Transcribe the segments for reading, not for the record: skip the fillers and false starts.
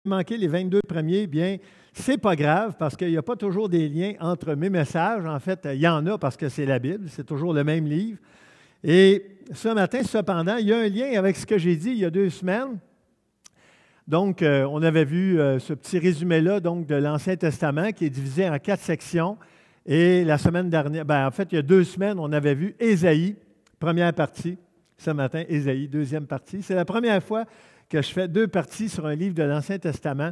manqué les 22 premiers, bien, c'est pas grave parce qu'il n'y a pas toujours des liens entre mes messages. En fait, il y en a parce que c'est la Bible, c'est toujours le même livre. Et ce matin, cependant, il y a un lien avec ce que j'ai dit il y a 2 semaines. Donc, on avait vu ce petit résumé-là donc, de l'Ancien Testament qui est divisé en 4 sections. Et la semaine dernière, en fait, il y a 2 semaines, on avait vu Ésaïe, première partie. Ce matin, Ésaïe, deuxième partie. C'est la première fois que je fais 2 parties sur un livre de l'Ancien Testament.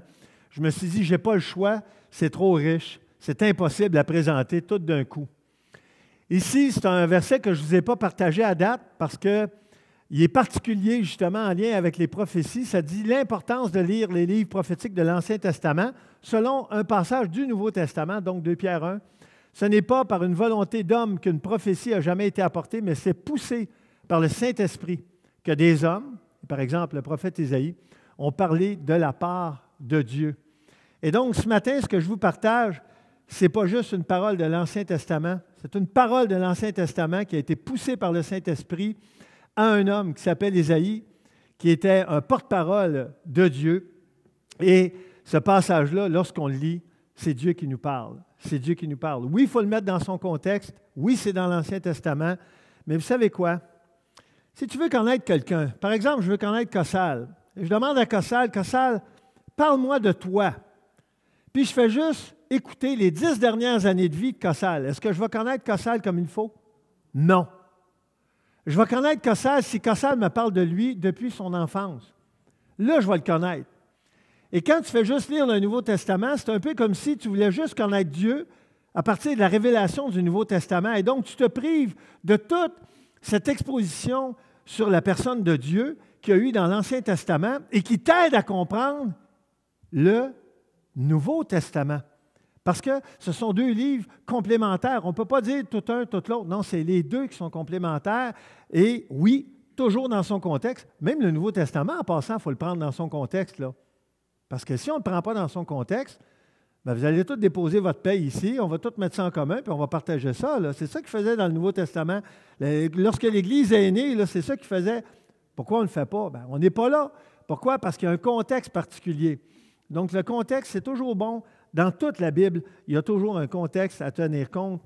Je me suis dit, je n'ai pas le choix, c'est trop riche, c'est impossible à présenter tout d'un coup. Ici, c'est un verset que je ne vous ai pas partagé à date parce qu'il est particulier justement en lien avec les prophéties. Ça dit l'importance de lire les livres prophétiques de l'Ancien Testament selon un passage du Nouveau Testament, donc 2 Pierre 1. Ce n'est pas par une volonté d'homme qu'une prophétie a jamais été apportée, mais c'est poussé par le Saint-Esprit que des hommes, par exemple le prophète Ésaïe, ont parlé de la part de Dieu. Et donc, ce matin, ce que je vous partage, ce n'est pas juste une parole de l'Ancien Testament, c'est une parole de l'Ancien Testament qui a été poussée par le Saint-Esprit à un homme qui s'appelle Ésaïe, qui était un porte-parole de Dieu. Et ce passage-là, lorsqu'on le lit, c'est Dieu qui nous parle. C'est Dieu qui nous parle. Oui, il faut le mettre dans son contexte. Oui, c'est dans l'Ancien Testament. Mais vous savez quoi? Si tu veux connaître quelqu'un, par exemple, je veux connaître Cossal. Je demande à Cossal, Cossal, parle-moi de toi. Puis je fais juste écouter les 10 dernières années de vie de Cossal. Est-ce que je vais connaître Cossal comme il faut? Non. Je vais connaître Cossal si Cossal me parle de lui depuis son enfance. Là, je vais le connaître. Et quand tu fais juste lire le Nouveau Testament, c'est un peu comme si tu voulais juste connaître Dieu à partir de la révélation du Nouveau Testament. Et donc, tu te prives de toute cette exposition sur la personne de Dieu qu'il y a eu dans l'Ancien Testament et qui t'aide à comprendre le Nouveau Testament. Parce que ce sont 2 livres complémentaires. On ne peut pas dire tout un, tout l'autre. Non, c'est les 2 qui sont complémentaires. Et oui, toujours dans son contexte. Même le Nouveau Testament, en passant, il faut le prendre dans son contexte, là. Parce que si on ne le prend pas dans son contexte, vous allez tous déposer votre paie ici, on va tous mettre ça en commun, puis on va partager ça. Là. C'est ça qu'il faisait dans le Nouveau Testament. Lorsque l'Église est née, là, c'est ça qu'il faisait. Pourquoi on ne le fait pas? On n'est pas là. Pourquoi? Parce qu'il y a un contexte particulier. Donc, le contexte, c'est toujours bon. Dans toute la Bible, il y a toujours un contexte à tenir compte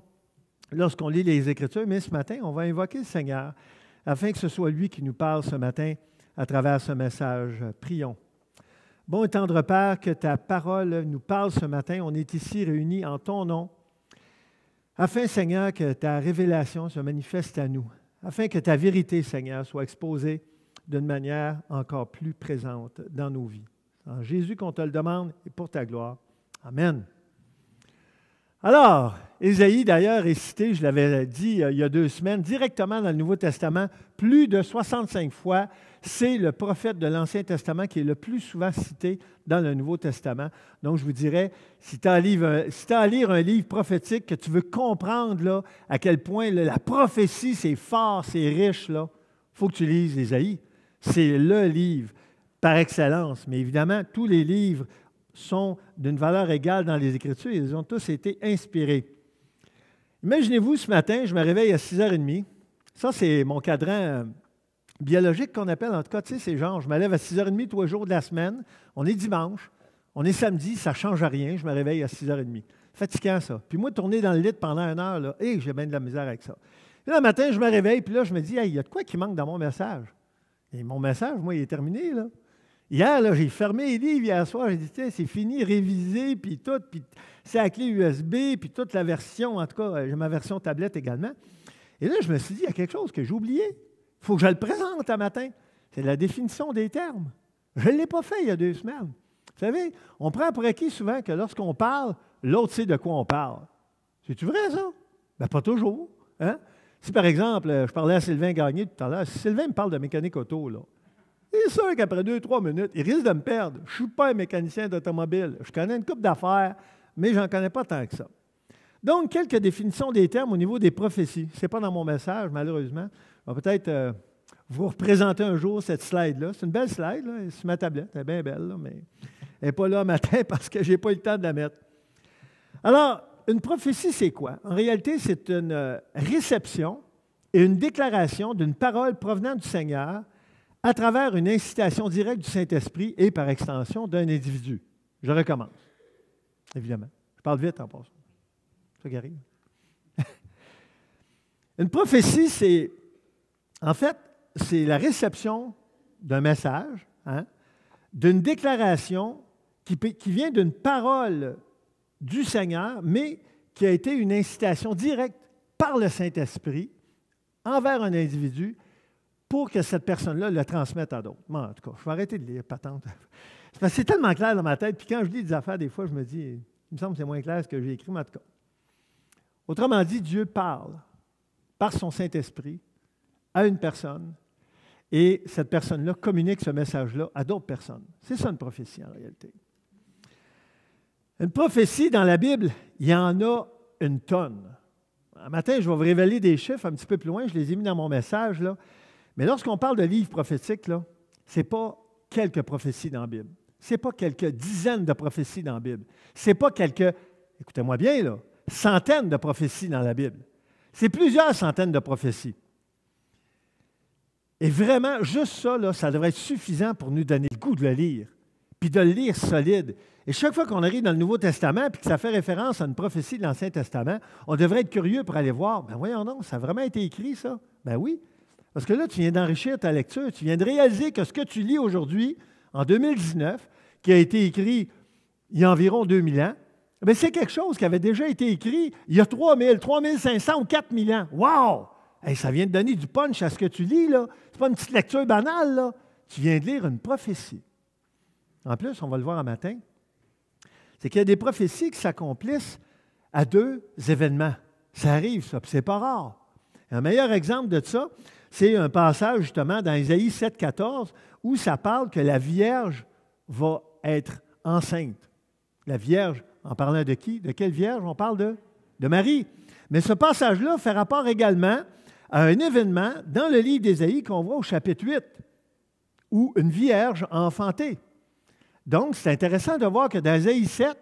lorsqu'on lit les Écritures. Mais ce matin, on va invoquer le Seigneur afin que ce soit lui qui nous parle ce matin à travers ce message. Prions. Bon et tendre Père, que ta parole nous parle ce matin. On est ici réunis en ton nom, afin, Seigneur, que ta révélation se manifeste à nous, afin que ta vérité, Seigneur, soit exposée d'une manière encore plus présente dans nos vies. En Jésus qu'on te le demande et pour ta gloire. Amen. Alors, Ésaïe, d'ailleurs, est cité, je l'avais dit il y a 2 semaines, directement dans le Nouveau Testament, plus de 65 fois. C'est le prophète de l'Ancien Testament qui est le plus souvent cité dans le Nouveau Testament. Donc, je vous dirais, si tu as à lire un livre prophétique, que tu veux comprendre là, à quel point là, la prophétie, c'est fort, c'est riche, il faut que tu lises Ésaïe. C'est le livre par excellence. Mais évidemment, tous les livres sont d'une valeur égale dans les Écritures. Ils ont tous été inspirés. Imaginez-vous, ce matin, je me réveille à 6h30. Ça, c'est mon cadran biologique qu'on appelle, en tout cas, tu sais, c'est genre, je me lève à 6h30 tous les jours de la semaine. On est dimanche, on est samedi, ça ne change rien. Je me réveille à 6h30. Fatigant, ça. Puis moi, tourner dans le lit pendant 1 heure, là, j'ai bien de la misère avec ça. Et là, le matin, je me réveille, puis là, je me dis, hey, il y a de quoi qui manque dans mon message? Et mon message, moi, il est terminé, là. Hier, là, j'ai fermé les livres hier soir, j'ai dit, c'est fini, révisé, puis tout, puis c'est la clé USB, puis toute la version, en tout cas, j'ai ma version tablette également. Et là, je me suis dit, il y a quelque chose que j'ai oublié. Il faut que je le présente un matin. C'est la définition des termes. Je ne l'ai pas fait il y a 2 semaines. Vous savez, on prend pour acquis souvent que lorsqu'on parle, l'autre sait de quoi on parle. C'est-tu vrai, ça? Bien, pas toujours. Hein? Si, par exemple, je parlais à Sylvain Gagné tout à l'heure, si Sylvain me parle de mécanique auto, là, c'est sûr qu'après 2-3 minutes, il risque de me perdre. Je ne suis pas un mécanicien d'automobile. Je connais une couple d'affaires, mais je n'en connais pas tant que ça. Donc, quelques définitions des termes au niveau des prophéties. Ce n'est pas dans mon message, malheureusement. Je vais peut-être vous représenter un jour cette slide-là. C'est une belle slide, là, sur ma tablette. Elle est bien belle, là, mais elle n'est pas là matin parce que je n'ai pas eu le temps de la mettre. Alors, une prophétie, c'est quoi? En réalité, c'est une réception et une déclaration d'une parole provenant du Seigneur à travers une incitation directe du Saint-Esprit et par extension d'un individu. Je recommence, évidemment. Je parle vite en passant. C'est ça qui arrive. Une prophétie, c'est la réception d'un message, d'une déclaration qui vient d'une parole du Seigneur, mais qui a été une incitation directe par le Saint-Esprit envers un individu pour que cette personne-là le transmette à d'autres. Moi, en tout cas, je vais arrêter de lire, patente. C'est tellement clair dans ma tête, puis quand je lis des affaires, des fois, je me dis, il me semble que c'est moins clair que ce que j'ai écrit, mais en tout cas. Autrement dit, Dieu parle par son Saint-Esprit à une personne, et cette personne-là communique ce message-là à d'autres personnes. C'est ça une prophétie, en réalité. Une prophétie, dans la Bible, il y en a une tonne. Un matin, je vais vous révéler des chiffres un petit peu plus loin, je les ai mis dans mon message, là. Mais lorsqu'on parle de livres prophétiques, ce n'est pas quelques prophéties dans la Bible. Ce n'est pas quelques dizaines de prophéties dans la Bible. Ce n'est pas quelques, écoutez-moi bien, là, centaines de prophéties dans la Bible. C'est plusieurs centaines de prophéties. Et vraiment, juste ça, là, ça devrait être suffisant pour nous donner le goût de le lire, puis de le lire solide. Et chaque fois qu'on arrive dans le Nouveau Testament, puis que ça fait référence à une prophétie de l'Ancien Testament, on devrait être curieux pour aller voir, ben voyons donc, ça a vraiment été écrit, ça? Ben oui. Parce que là, tu viens d'enrichir ta lecture, tu viens de réaliser que ce que tu lis aujourd'hui, en 2019, qui a été écrit il y a environ 2000 ans, bien, c'est quelque chose qui avait déjà été écrit il y a 3000, 3500 ou 4000 ans. Wow! Hey, ça vient de donner du punch à ce que tu lis, là. Ce n'est pas une petite lecture banale, là. Tu viens de lire une prophétie. En plus, on va le voir un matin, c'est qu'il y a des prophéties qui s'accomplissent à deux événements. Ça arrive, ça, puis c'est pas rare. Un meilleur exemple de ça, c'est un passage justement dans Ésaïe 7, 14, où ça parle que la Vierge va être enceinte. La Vierge, en parlant de qui? De quelle Vierge? On parle de Marie. Mais ce passage-là fait rapport également à un événement dans le livre d'Ésaïe qu'on voit au chapitre 8, où une Vierge a enfanté. Donc, c'est intéressant de voir que dans Ésaïe 7,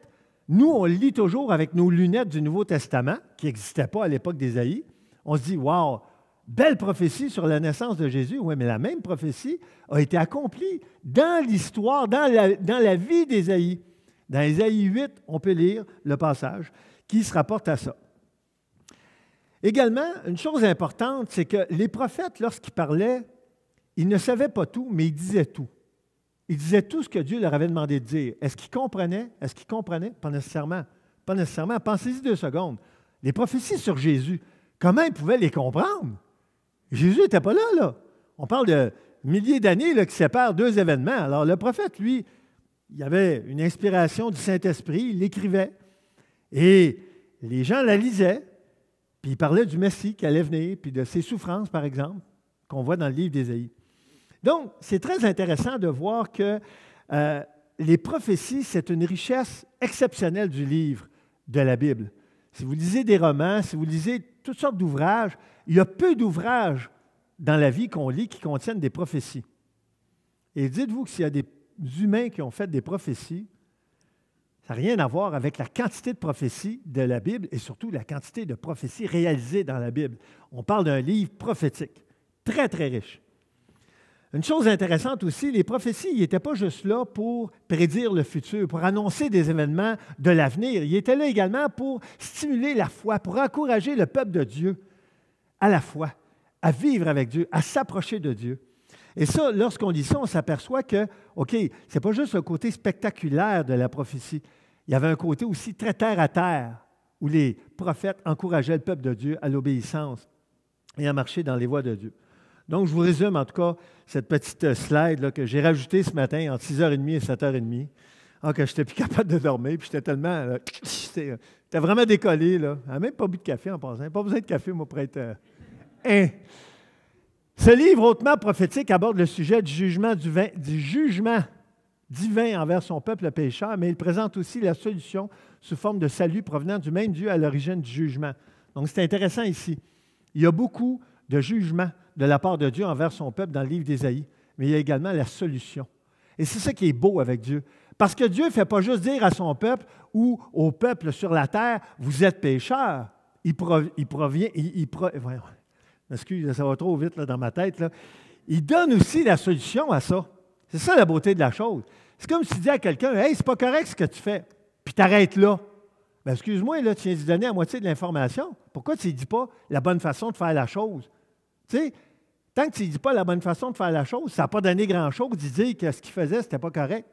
nous, on le lit toujours avec nos lunettes du Nouveau Testament, qui n'existaient pas à l'époque d'Ésaïe. On se dit, wow, belle prophétie sur la naissance de Jésus. Oui, mais la même prophétie a été accomplie dans l'histoire, dans la vie d'Ésaïe. Dans Ésaïe 8, on peut lire le passage qui se rapporte à ça. Également, une chose importante, c'est que les prophètes, lorsqu'ils parlaient, ils ne savaient pas tout, mais ils disaient tout. Ils disaient tout ce que Dieu leur avait demandé de dire. Est-ce qu'ils comprenaient? Est-ce qu'ils comprenaient? Pas nécessairement. Pas nécessairement. Pensez-y 2 secondes. Les prophéties sur Jésus, comment ils pouvaient les comprendre? Jésus n'était pas là. On parle de milliers d'années qui séparent 2 événements. Alors, le prophète, lui, il avait une inspiration du Saint-Esprit, il l'écrivait, et les gens la lisaient, puis il parlait du Messie qui allait venir, puis de ses souffrances, par exemple, qu'on voit dans le livre d'Ésaïe. Donc, c'est très intéressant de voir que les prophéties, c'est une richesse exceptionnelle du livre de la Bible. Si vous lisez des romans, si vous lisez toutes sortes d'ouvrages, il y a peu d'ouvrages dans la vie qu'on lit qui contiennent des prophéties. Et dites-vous que s'il y a des humains qui ont fait des prophéties, ça n'a rien à voir avec la quantité de prophéties de la Bible et surtout la quantité de prophéties réalisées dans la Bible. On parle d'un livre prophétique, très, très riche. Une chose intéressante aussi, les prophéties n'étaient pas juste là pour prédire le futur, pour annoncer des événements de l'avenir. Ils étaient là également pour stimuler la foi, pour encourager le peuple de Dieu à la foi, à vivre avec Dieu, à s'approcher de Dieu. Et ça, lorsqu'on lit ça, on s'aperçoit que, OK, ce n'est pas juste un côté spectaculaire de la prophétie. Il y avait un côté aussi très terre à terre, où les prophètes encourageaient le peuple de Dieu à l'obéissance et à marcher dans les voies de Dieu. Donc, je vous résume en tout cas cette petite slide là, que j'ai rajoutée ce matin entre 6h30 et 7h30. Ah, que je n'étais plus capable de dormir, puis j'étais tellement... j'étais vraiment décollé, là. Je n'avais même pas bu de café en passant. Pas besoin de café, moi, pour être... Ce livre hautement prophétique aborde le sujet du jugement divin envers son peuple pécheur, mais il présente aussi la solution sous forme de salut provenant du même Dieu à l'origine du jugement. Donc, c'est intéressant ici. Il y a beaucoup de jugements de la part de Dieu envers son peuple dans le livre d'Ésaïe, mais il y a également la solution. Et c'est ça qui est beau avec Dieu. Parce que Dieu ne fait pas juste dire à son peuple ou au peuple sur la terre, vous êtes pécheurs. Excuse, ça va trop vite là, dans ma tête. Là. il donne aussi la solution à ça. C'est ça la beauté de la chose. C'est comme si tu dis à quelqu'un, « Hey, c'est pas correct ce que tu fais. » Puis tu arrêtes là. Bien, excuse-moi, là, tu viens de donner à moitié de l'information. Pourquoi tu ne dis pas la bonne façon de faire la chose? Tu sais, tant que tu ne dis pas la bonne façon de faire la chose, ça n'a pas donné grand-chose d'y dire que ce qu'il faisait, ce n'était pas correct.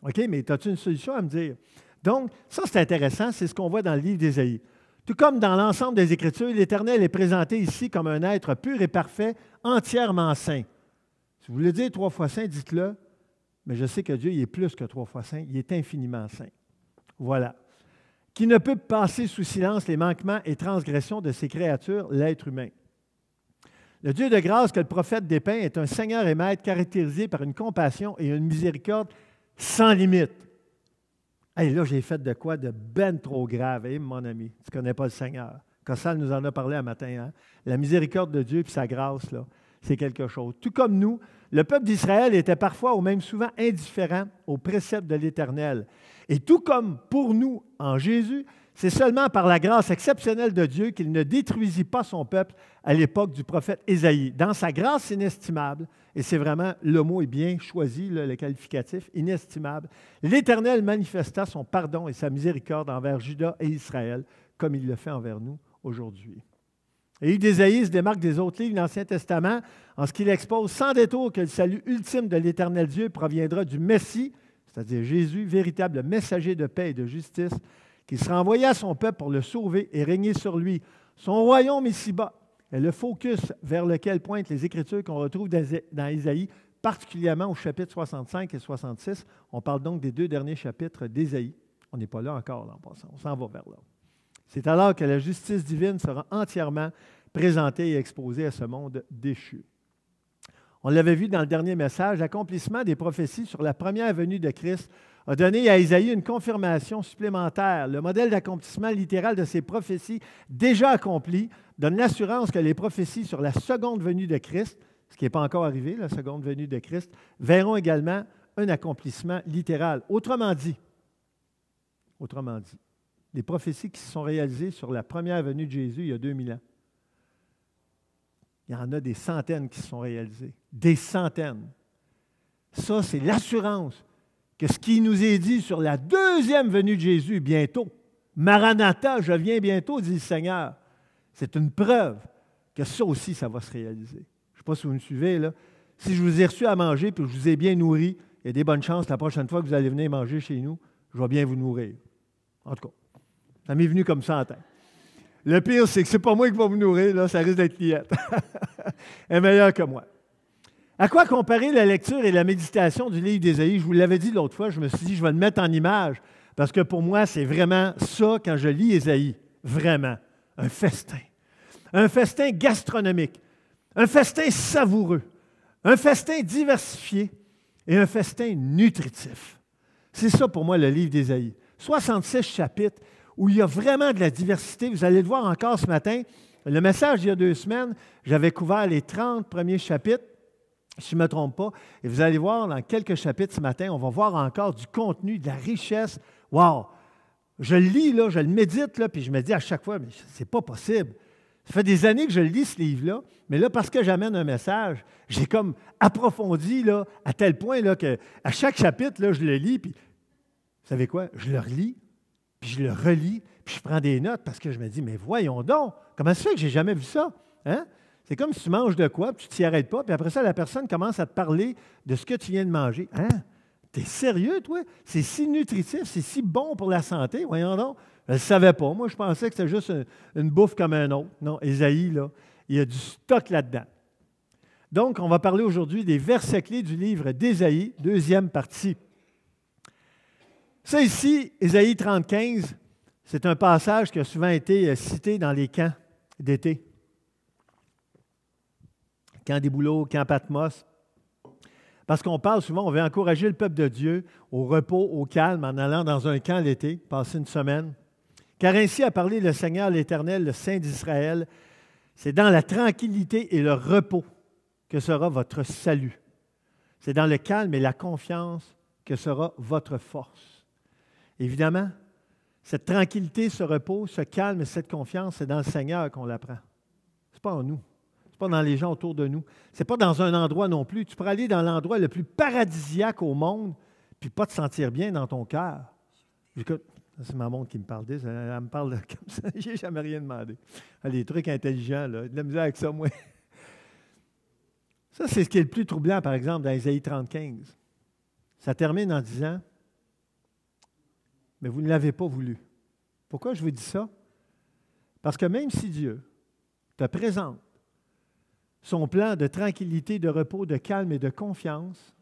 OK, mais as-tu une solution à me dire? Donc, ça, c'est intéressant, c'est ce qu'on voit dans le livre d'Ésaïe. Tout comme dans l'ensemble des Écritures, l'Éternel est présenté ici comme un être pur et parfait, entièrement saint. Si vous voulez dire 3 fois saint, dites-le, mais je sais que Dieu, il est plus que 3 fois saint, il est infiniment saint. Voilà. Qui ne peut passer sous silence les manquements et transgressions de ses créatures, l'être humain. Le Dieu de grâce que le prophète dépeint est un Seigneur et Maître caractérisé par une compassion et une miséricorde sans limite. Hey, là, j'ai fait de quoi de ben trop grave, hey, mon ami. Tu ne connais pas le Seigneur. Cossal nous en a parlé un matin. Hein? La miséricorde de Dieu et sa grâce, là, c'est quelque chose. Tout comme nous, le peuple d'Israël était parfois ou même souvent indifférent aux préceptes de l'Éternel. Et tout comme pour nous, en Jésus, c'est seulement par la grâce exceptionnelle de Dieu qu'il ne détruisit pas son peuple à l'époque du prophète Ésaïe. Dans sa grâce inestimable, et c'est vraiment, le mot est bien choisi, le qualificatif, inestimable, l'Éternel manifesta son pardon et sa miséricorde envers Juda et Israël, comme il le fait envers nous aujourd'hui. Le livre d'Ésaïe se démarque des autres livres de l'Ancien Testament en ce qu'il expose sans détour que le salut ultime de l'Éternel Dieu proviendra du Messie, c'est-à-dire Jésus, véritable messager de paix et de justice, qui sera envoyé à son peuple pour le sauver et régner sur lui. Son royaume ici-bas est le focus vers lequel pointent les Écritures qu'on retrouve dans Ésaïe, particulièrement au chapitre 65 et 66. On parle donc des 2 derniers chapitres d'Ésaïe. On n'est pas là encore, là, en passant. On s'en va vers là. C'est alors que la justice divine sera entièrement présentée et exposée à ce monde déchu. On l'avait vu dans le dernier message, l'accomplissement des prophéties sur la première venue de Christ a donné à Ésaïe une confirmation supplémentaire. Le modèle d'accomplissement littéral de ces prophéties déjà accomplies donne l'assurance que les prophéties sur la seconde venue de Christ, ce qui n'est pas encore arrivé, la seconde venue de Christ, verront également un accomplissement littéral. Autrement dit, les prophéties qui se sont réalisées sur la première venue de Jésus il y a 2000 ans, il y en a des centaines qui se sont réalisées. Des centaines. Ça, c'est l'assurance que ce qui nous est dit sur la deuxième venue de Jésus bientôt, Maranatha, je viens bientôt, dit le Seigneur, c'est une preuve que ça aussi, ça va se réaliser. Je ne sais pas si vous me suivez, là. Si je vous ai reçu à manger et que je vous ai bien nourri, il y a des bonnes chances la prochaine fois que vous allez venir manger chez nous, je vais bien vous nourrir. En tout cas, ça m'est venu comme ça en tête. Le pire, c'est que ce n'est pas moi qui vais vous nourrir, là, ça risque d'être Liette. Elle est meilleure que moi. À quoi comparer la lecture et la méditation du livre d'Ésaïe? Je vous l'avais dit l'autre fois, je me suis dit, je vais le mettre en image, parce que pour moi, c'est vraiment ça quand je lis Ésaïe. Vraiment. Un festin. Un festin gastronomique. Un festin savoureux. Un festin diversifié et un festin nutritif. C'est ça pour moi le livre d'Ésaïe. 66 chapitres où il y a vraiment de la diversité. Vous allez le voir encore ce matin. Le message, il y a 2 semaines, j'avais couvert les 30 premiers chapitres, si je ne me trompe pas. Et vous allez voir dans quelques chapitres ce matin, on va voir encore du contenu, de la richesse. Wow! Je le lis, là, je le médite, là, puis je me dis à chaque fois, mais c'est pas possible. Ça fait des années que je lis ce livre-là, mais là, parce que j'amène un message, j'ai comme approfondi là, à tel point là, qu'à chaque chapitre, là, je le lis, puis vous savez quoi? Je le relis, puis je le relis, puis je prends des notes parce que je me dis, mais voyons donc, comment ça fait que je n'ai jamais vu ça? Hein? C'est comme si tu manges de quoi, puis tu ne t'y arrêtes pas, puis après ça, la personne commence à te parler de ce que tu viens de manger. Hein? T'es sérieux, toi? C'est si nutritif, c'est si bon pour la santé, voyons donc. Je ne le savais pas. Moi, je pensais que c'était juste une bouffe comme un autre. Non, Ésaïe, là, il y a du stock là-dedans. Donc, on va parler aujourd'hui des versets clés du livre d'Ésaïe, 2e partie. Ça ici, Ésaïe 35, c'est un passage qui a souvent été cité dans les camps d'été. Camp des Bouleaux, camp Patmos. Parce qu'on parle souvent, on veut encourager le peuple de Dieu au repos, au calme, en allant dans un camp l'été, passer une semaine. Car ainsi a parlé le Seigneur l'Éternel, le Saint d'Israël, c'est dans la tranquillité et le repos que sera votre salut. C'est dans le calme et la confiance que sera votre force. Évidemment, cette tranquillité, ce repos, ce calme et cette confiance, c'est dans le Seigneur qu'on l'apprend. Ce n'est pas en nous. Ce n'est pas dans les gens autour de nous. Ce n'est pas dans un endroit non plus. Tu pourrais aller dans l'endroit le plus paradisiaque au monde, puis pas te sentir bien dans ton cœur. Écoute, c'est ma montre qui me parle. Elle me parle comme ça. Je n'ai jamais rien demandé. Les trucs intelligents, là, de la misère avec ça, moi. Ça, c'est ce qui est le plus troublant, par exemple, dans Ésaïe 35. Ça termine en disant, « Mais vous ne l'avez pas voulu. » Pourquoi je vous dis ça? Parce que même si Dieu te présente son plan de tranquillité, de repos, de calme et de confiance,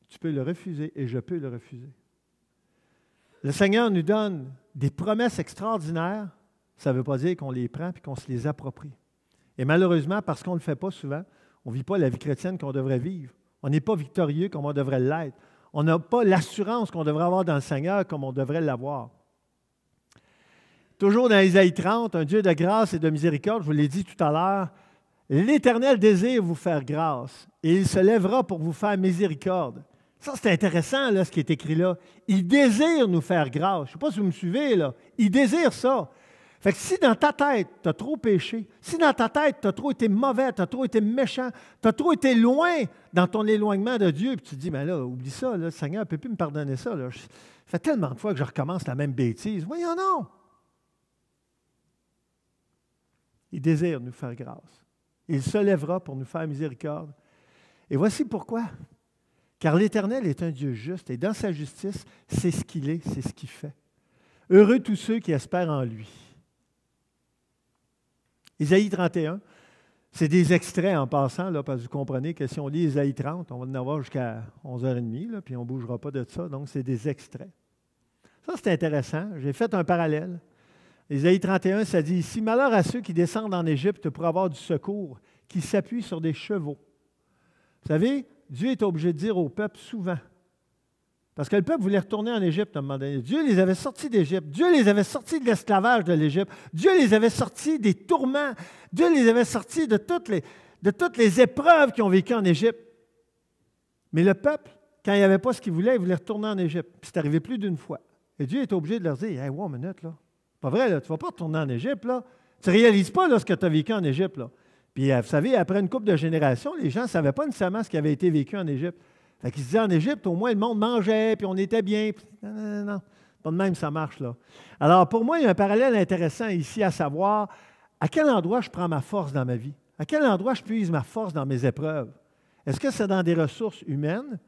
tu peux le refuser et je peux le refuser. Le Seigneur nous donne des promesses extraordinaires, ça ne veut pas dire qu'on les prend et qu'on se les approprie. Et malheureusement, parce qu'on ne le fait pas souvent, on ne vit pas la vie chrétienne qu'on devrait vivre. On n'est pas victorieux comme on devrait l'être. On n'a pas l'assurance qu'on devrait avoir dans le Seigneur comme on devrait l'avoir. Toujours dans Ésaïe 30, un Dieu de grâce et de miséricorde, je vous l'ai dit tout à l'heure, l'Éternel désire vous faire grâce et il se lèvera pour vous faire miséricorde. Ça, c'est intéressant, là, ce qui est écrit là. Il désire nous faire grâce. Je ne sais pas si vous me suivez, là. Il désire ça. Fait que si dans ta tête, tu as trop péché, si dans ta tête, tu as trop été mauvais, tu as trop été méchant, tu as trop été loin dans ton éloignement de Dieu, puis tu te dis, mais là, oublie ça, là, le Seigneur ne peut plus me pardonner ça. Là. Ça fait tellement de fois que je recommence la même bêtise. Voyons non! Il désire nous faire grâce. Il se lèvera pour nous faire miséricorde. Et voici pourquoi. Car l'Éternel est un Dieu juste et dans sa justice, c'est ce qu'il est, c'est ce qu'il fait. Heureux tous ceux qui espèrent en lui. Ésaïe 31, c'est des extraits en passant, là, parce que vous comprenez que si on lit Ésaïe 30, on va en avoir jusqu'à 11h30, là, puis on ne bougera pas de ça, donc c'est des extraits. Ça, c'est intéressant. J'ai fait un parallèle. Ésaïe 31, ça dit ici, « Malheur à ceux qui descendent en Égypte pour avoir du secours, qui s'appuient sur des chevaux. » Vous savez, Dieu est obligé de dire au peuple souvent, parce que le peuple voulait retourner en Égypte à un moment donné. Dieu les avait sortis d'Égypte. Dieu les avait sortis de l'esclavage de l'Égypte. Dieu les avait sortis des tourments. Dieu les avait sortis de toutes les épreuves qu'ils ont vécues en Égypte. Mais le peuple, quand il n'y avait pas ce qu'il voulait, il voulait retourner en Égypte. Puis c'est arrivé plus d'une fois. Et Dieu est obligé de leur dire, « Hey, wow, une minute, là. Pas vrai, là, tu ne vas pas retourner en Égypte, là. Tu ne réalises pas là, ce que tu as vécu en Égypte, là. » Puis, vous savez, après une couple de générations, les gens ne savaient pas nécessairement ce qui avait été vécu en Égypte. Fait qu'ils se disaient, en Égypte, au moins, le monde mangeait, puis on était bien. Puis, non. Pas de même, ça marche, là. Alors, pour moi, il y a un parallèle intéressant ici, à savoir, à quel endroit je prends ma force dans ma vie? À quel endroit je puise ma force dans mes épreuves? Est-ce que c'est dans des ressources humaines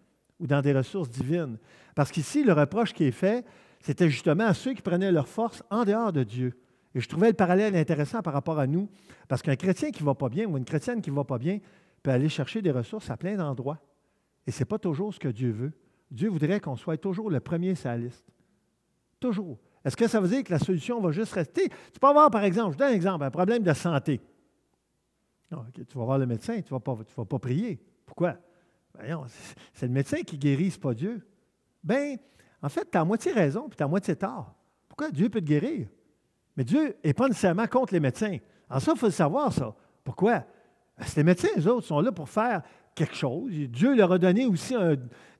ou dans des ressources divines? Parce qu'ici, le reproche qui est fait, c'était justement à ceux qui prenaient leur force en dehors de Dieu. Et je trouvais le parallèle intéressant par rapport à nous, parce qu'un chrétien qui ne va pas bien ou une chrétienne qui ne va pas bien peut aller chercher des ressources à plein d'endroits. Et ce n'est pas toujours ce que Dieu veut. Dieu voudrait qu'on soit toujours le premier sur la liste. Toujours. Est-ce que ça veut dire que la solution va juste rester? Tu peux avoir, par exemple, je donne un exemple, un problème de santé. Non, okay, tu vas voir le médecin, tu ne vas pas prier. Pourquoi? Ben, c'est le médecin qui guérit, ce n'est pas Dieu. Bien, en fait, tu as à moitié raison, puis tu as à moitié tort. Pourquoi Dieu peut te guérir? Mais Dieu n'est pas nécessairement contre les médecins. Alors ça, il faut le savoir, ça. Pourquoi? Parce que les médecins, eux autres, sont là pour faire quelque chose. Dieu leur a donné aussi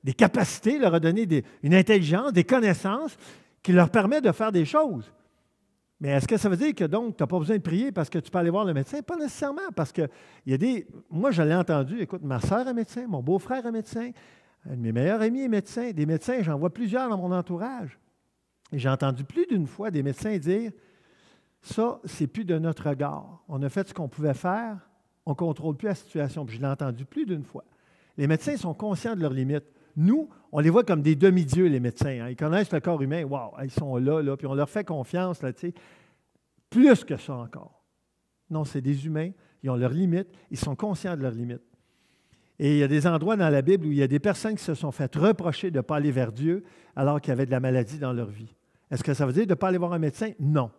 des capacités, leur a donné une intelligence, des connaissances qui leur permettent de faire des choses. Mais est-ce que ça veut dire que donc, tu n'as pas besoin de prier parce que tu peux aller voir le médecin? Pas nécessairement, parce que il y a des... Moi, je l'ai entendu, écoute, ma soeur est médecin, mon beau-frère est médecin, un de mes meilleurs amis est médecin, des médecins, j'en vois plusieurs dans mon entourage. Et j'ai entendu plus d'une fois des médecins dire, ça, c'est plus de notre regard. On a fait ce qu'on pouvait faire, on ne contrôle plus la situation. Puis je l'ai entendu plus d'une fois. Les médecins sont conscients de leurs limites. Nous, on les voit comme des demi-dieux, les médecins. Hein. Ils connaissent le corps humain. Wow, ils sont là, puis on leur fait confiance, là, tu sais. Plus que ça encore. Non, c'est des humains. Ils ont leurs limites. Ils sont conscients de leurs limites. Et il y a des endroits dans la Bible où il y a des personnes qui se sont fait reprocher de ne pas aller vers Dieu alors qu'il y avait de la maladie dans leur vie. Est-ce que ça veut dire de ne pas aller voir un médecin? Non.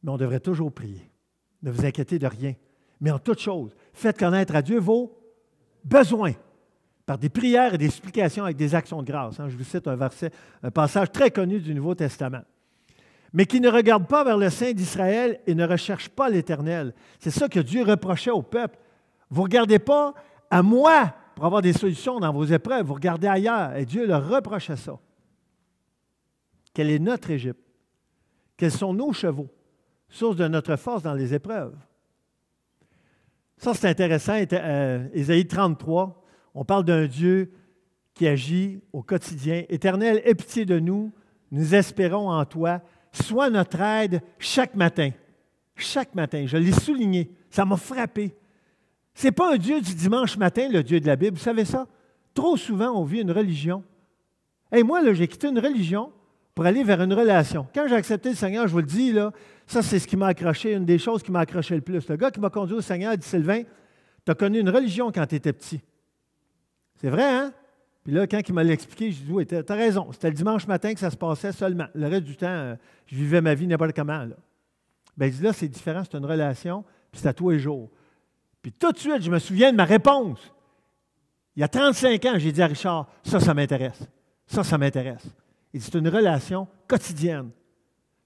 Mais on devrait toujours prier. Ne vous inquiétez de rien. Mais en toute chose, faites connaître à Dieu vos besoins par des prières et des supplications avec des actions de grâce. Je vous cite un passage très connu du Nouveau Testament. Mais qui ne regarde pas vers le Saint d'Israël et ne recherche pas l'Éternel. C'est ça que Dieu reprochait au peuple. Vous ne regardez pas à moi pour avoir des solutions dans vos épreuves. Vous regardez ailleurs. Et Dieu leur reprochait ça. Quelle est notre Égypte? Quels sont nos chevaux? Source de notre force dans les épreuves. Ça, c'est intéressant. Ésaïe 33, on parle d'un Dieu qui agit au quotidien. Éternel, aie pitié de nous, nous espérons en toi. Sois notre aide chaque matin. Chaque matin, je l'ai souligné, ça m'a frappé. Ce n'est pas un Dieu du dimanche matin, le Dieu de la Bible, vous savez ça? Trop souvent, on vit une religion. Et moi, là, j'ai quitté une religion pour aller vers une relation. Quand j'ai accepté le Seigneur, je vous le dis, là, ça, c'est ce qui m'a accroché, une des choses qui m'a accroché le plus. Le gars qui m'a conduit au Seigneur dit, Sylvain, tu as connu une religion quand tu étais petit. C'est vrai, hein? Puis là, quand il m'a expliqué, je dis, oui, tu as raison. C'était le dimanche matin que ça se passait seulement. Le reste du temps, je vivais ma vie n'importe comment. Là. Bien, il dit, là, c'est différent, c'est une relation, puis c'est à tous les jours. Puis tout de suite, je me souviens de ma réponse. Il y a 35 ans, j'ai dit à Richard, ça m'intéresse. Ça m'intéresse. Il dit, c'est une relation quotidienne.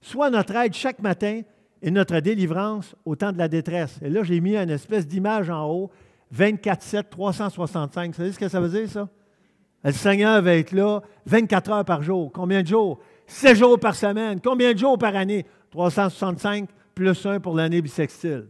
Soit notre aide chaque matin et notre délivrance au temps de la détresse. Et là, j'ai mis une espèce d'image en haut, 24/7, 365. Vous savez ce que ça veut dire, ça? Le Seigneur va être là 24 heures par jour. Combien de jours? 7 jours par semaine. Combien de jours par année? 365 plus 1 pour l'année bissextile.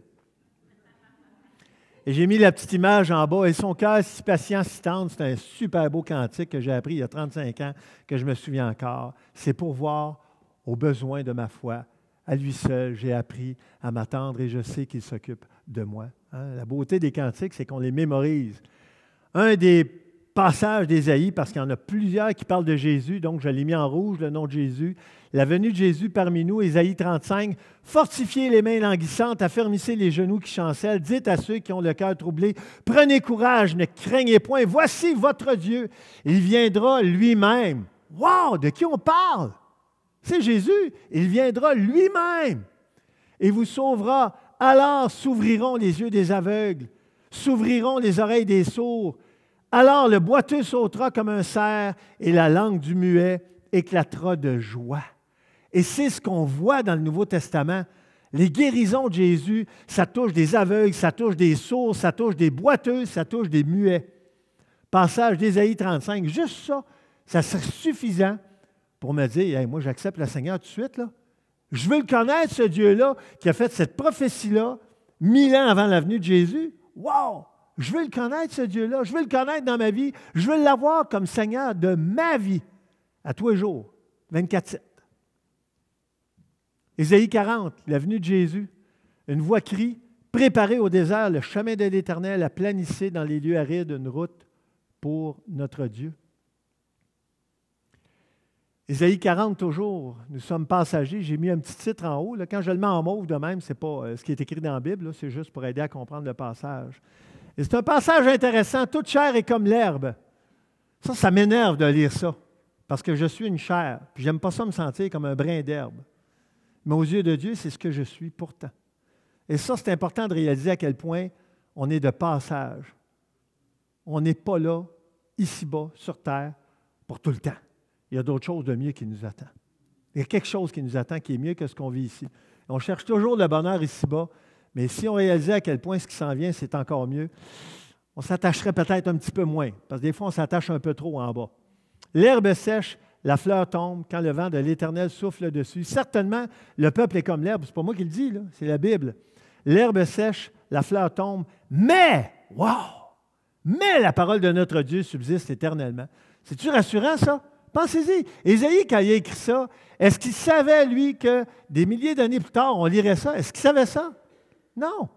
Et j'ai mis la petite image en bas. Et son cœur si patient, si tendre, c'est un super beau cantique que j'ai appris il y a 35 ans, que je me souviens encore. C'est pour voir aux besoins de ma foi. À lui seul, j'ai appris à m'attendre et je sais qu'il s'occupe de moi. Hein? La beauté des cantiques, c'est qu'on les mémorise. Un des passages d'Ésaïe, parce qu'il y en a plusieurs qui parlent de Jésus, donc je l'ai mis en rouge, le nom de Jésus. La venue de Jésus parmi nous, Ésaïe 35. « Fortifiez les mains languissantes, affermissez les genoux qui chancellent, dites à ceux qui ont le cœur troublé, prenez courage, ne craignez point, voici votre Dieu, il viendra lui-même. » Wow! De qui on parle? C'est Jésus, il viendra lui-même et vous sauvera. Alors s'ouvriront les yeux des aveugles, s'ouvriront les oreilles des sourds. Alors le boiteux sautera comme un cerf et la langue du muet éclatera de joie. Et c'est ce qu'on voit dans le Nouveau Testament. Les guérisons de Jésus, ça touche des aveugles, ça touche des sourds, ça touche des boiteux, ça touche des muets. Passage d'Ésaïe 35, juste ça, ça serait suffisant pour me dire, hey, moi j'accepte le Seigneur tout de suite. Là. Je veux le connaître, ce Dieu-là, qui a fait cette prophétie-là 1000 ans avant la venue de Jésus. Wow! Je veux le connaître, ce Dieu-là. Je veux le connaître dans ma vie. Je veux l'avoir comme Seigneur de ma vie, à tous les jours, 24/7. Ésaïe 40, la venue de Jésus. Une voix crie, « Préparez au désert le chemin de l'Éternel, aplanissez dans les lieux arides une route pour notre Dieu. » Ésaïe 40, toujours, nous sommes passagers. J'ai mis un petit titre en haut. Là. Quand je le mets en mauve de même, ce n'est pas ce qui est écrit dans la Bible, c'est juste pour aider à comprendre le passage. Et c'est un passage intéressant. Toute chair est comme l'herbe. Ça m'énerve de lire ça, parce que je suis une chair, puis j'aime pas ça me sentir comme un brin d'herbe. Mais aux yeux de Dieu, c'est ce que je suis pourtant. Et ça, c'est important de réaliser à quel point on est de passage. On n'est pas là, ici-bas, sur terre, pour tout le temps. Il y a d'autres choses de mieux qui nous attendent. Il y a quelque chose qui nous attend qui est mieux que ce qu'on vit ici. On cherche toujours le bonheur ici-bas, mais si on réalisait à quel point ce qui s'en vient, c'est encore mieux, on s'attacherait peut-être un petit peu moins, parce que des fois, on s'attache un peu trop en bas. L'herbe sèche, la fleur tombe quand le vent de l'Éternel souffle dessus. Certainement, le peuple est comme l'herbe. Ce n'est pas moi qui le dis, là, c'est la Bible. L'herbe sèche, la fleur tombe, mais, wow! Mais la parole de notre Dieu subsiste éternellement. C'est-tu rassurant, ça? Pensez-y. Ésaïe, quand il a écrit ça, est-ce qu'il savait, lui, que des milliers d'années plus tard, on lirait ça? Est-ce qu'il savait ça? Non.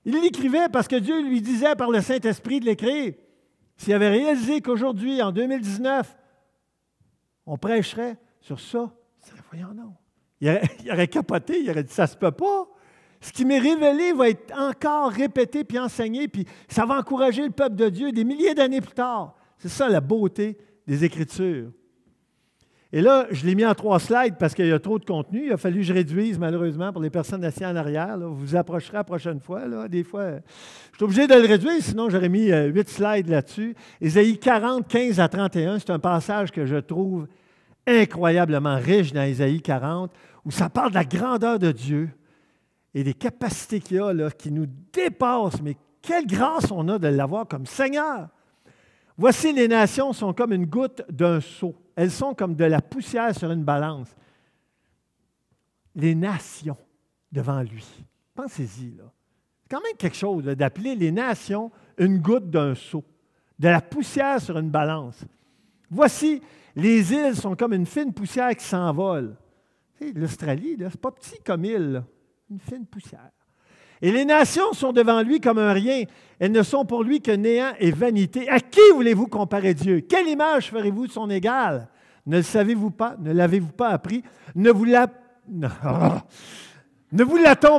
Il l'écrivait parce que Dieu lui disait par le Saint-Esprit de l'écrire. S'il avait réalisé qu'aujourd'hui, en 2019, on prêcherait sur ça, il serait, voyons non. Il aurait capoté, il aurait dit, ça ne se peut pas. Ce qui m'est révélé va être encore répété puis enseigné, puis ça va encourager le peuple de Dieu des milliers d'années plus tard. C'est ça la beauté des Écritures. Et là, je l'ai mis en 3 slides parce qu'il y a trop de contenu. Il a fallu que je réduise, malheureusement, pour les personnes assises en arrière. Là. Vous vous approcherez la prochaine fois. Là. Des fois, je suis obligé de le réduire, sinon j'aurais mis 8 slides là-dessus. Ésaïe 40, 15 à 31, c'est un passage que je trouve incroyablement riche dans Ésaïe 40, où ça parle de la grandeur de Dieu et des capacités qu'il a là, qui nous dépassent. Mais quelle grâce on a de l'avoir comme Seigneur! Voici, les nations sont comme une goutte d'un seau. Elles sont comme de la poussière sur une balance. Les nations devant lui. Pensez-y, là. C'est quand même quelque chose là, d'appeler les nations une goutte d'un seau, de la poussière sur une balance. Voici, les îles sont comme une fine poussière qui s'envole. Tu sais, l'Australie, ce n'est pas petit comme île, là. Une fine poussière. Et les nations sont devant lui comme un rien. Elles ne sont pour lui que néant et vanité. À qui voulez-vous comparer Dieu? Quelle image ferez-vous de son égal? Ne le savez-vous pas? Ne l'avez-vous pas appris? Ne vous l'a-t-on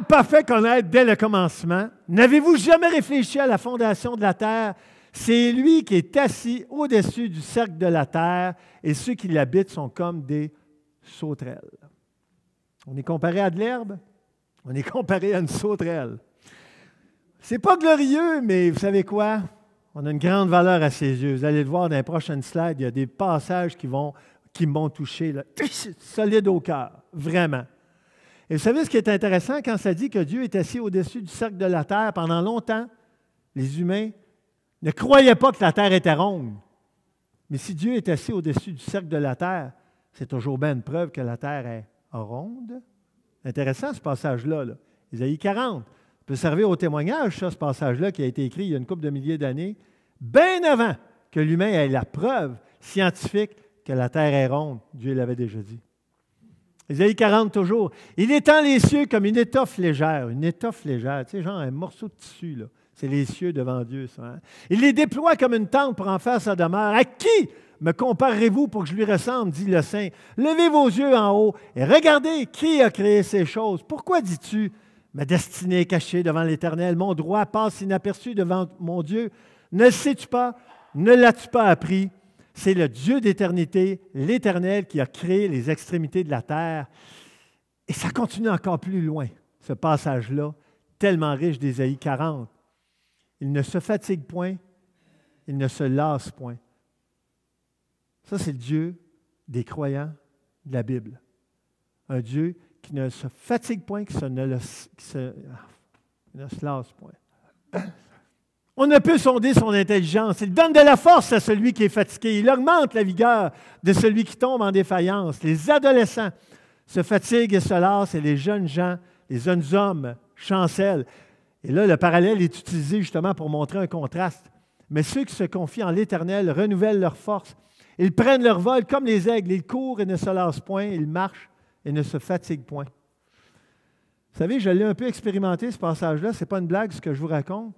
pas fait connaître dès le commencement? N'avez-vous jamais réfléchi à la fondation de la terre? C'est lui qui est assis au-dessus du cercle de la terre, et ceux qui l'habitent sont comme des sauterelles. On est comparé à de l'herbe? On est comparé à une sauterelle. C'est pas glorieux, mais vous savez quoi? On a une grande valeur à ses yeux. Vous allez le voir dans les prochaines slides, il y a des passages qui m'ont touché, là, solide au cœur, vraiment. Et vous savez ce qui est intéressant quand ça dit que Dieu est assis au-dessus du cercle de la terre? Pendant longtemps, les humains ne croyaient pas que la terre était ronde. Mais si Dieu est assis au-dessus du cercle de la terre, c'est toujours bien une preuve que la terre est ronde. Intéressant ce passage-là. Là. Isaïe 40. Ça peut servir au témoignage, ça, ce passage-là qui a été écrit il y a une couple de milliers d'années, bien avant que l'humain ait la preuve scientifique que la terre est ronde. Dieu l'avait déjà dit. Isaïe 40 toujours. Il étend les cieux comme une étoffe légère. Une étoffe légère, tu sais, genre un morceau de tissu, là. C'est les cieux devant Dieu, ça. Hein? Il les déploie comme une tente pour en faire sa demeure. À qui me comparerez-vous pour que je lui ressemble, dit le Saint? Levez vos yeux en haut et regardez qui a créé ces choses. Pourquoi dis-tu, ma destinée est cachée devant l'Éternel, mon droit passe inaperçu devant mon Dieu? Ne le sais-tu pas? Ne l'as-tu pas appris? C'est le Dieu d'éternité, l'Éternel, qui a créé les extrémités de la terre. Et ça continue encore plus loin, ce passage-là, tellement riche d'Ésaïe 40. Il ne se fatigue point, il ne se lasse point. Ça, c'est le Dieu des croyants de la Bible. Un Dieu qui ne se fatigue point, qui ne se lasse point. On ne peut sonder son intelligence. Il donne de la force à celui qui est fatigué. Il augmente la vigueur de celui qui tombe en défaillance. Les adolescents se fatiguent et se lassent, et les jeunes gens, les jeunes hommes chancellent. Et là, le parallèle est utilisé justement pour montrer un contraste. Mais ceux qui se confient en l'Éternel renouvellent leur force. Ils prennent leur vol comme les aigles. Ils courent et ne se lassent point. Ils marchent et ne se fatiguent point. Vous savez, je l'ai un peu expérimenté, ce passage-là. Ce n'est pas une blague, ce que je vous raconte.